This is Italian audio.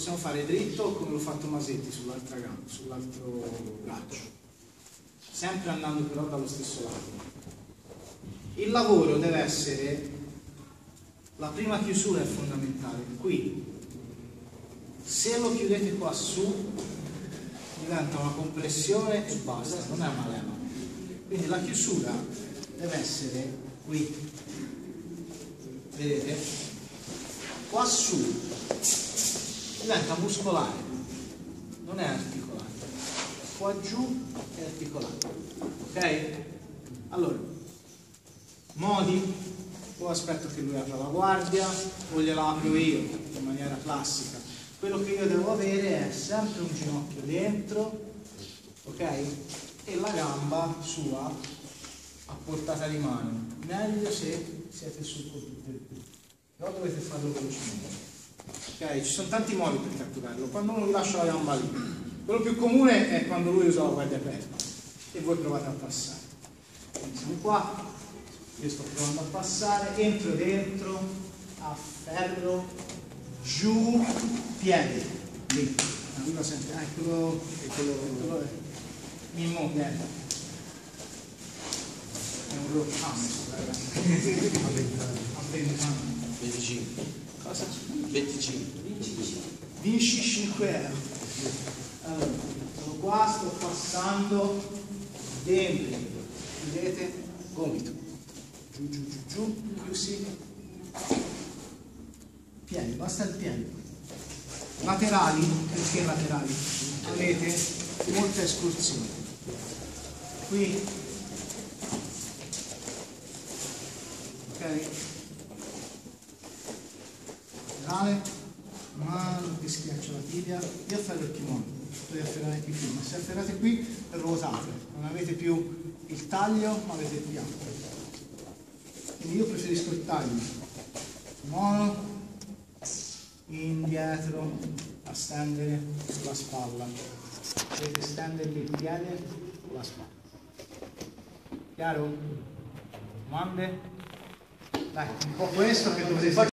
possiamo fare dritto come l'ho fatto Masetti sull'altra gamba, sull'altro braccio, sempre andando però dallo stesso lato. Il lavoro deve essere, la prima chiusura è fondamentale, qui. Se lo chiudete qua su diventa una compressione e basta, non è una leva. Quindi la chiusura deve essere qui, vedete? Qua su diventa muscolare, non è articolare. Qua giù è articolato, ok? Allora, modi, o aspetto che lui apra la guardia o gliela apro io in maniera classica. Quello che io devo avere è sempre un ginocchio dentro, ok? E la gamba sua a portata di mano. Meglio se siete sul computer, però dovete farlo velocemente. Ok? Ci sono tanti modi per catturarlo. Quando uno vi lascia la gamba lì, quello più comune è quando lui usa la guardia aperta e voi provate a passare. Quindi siamo qua, io sto provando a passare, entro dentro, afferro, giù, piede, lì. Arriva sempre, quello è Mimmo, vieni. È un rottame a 25. Cosa? 25. 25 euro. Allora, sono qua, sto passando dentro, vedete? Gomito. Giù, giù, giù, giù, chiusi. Piedi, basta il piede. Laterali, perché laterali? Avete molte escursioni. Qui, ok? Laterale, mano che schiaccia la tibia. Io afferro il kimono, potete afferrare qui prima. Se afferrate qui, ruotate, non avete più il taglio, ma avete il piatto. Quindi io preferisco il taglio. Kimono, indietro, a stendere sulla spalla. Dovete stendervi il piede sulla spalla. Chiaro? Domande? Dai, un po' questo che dovete fare.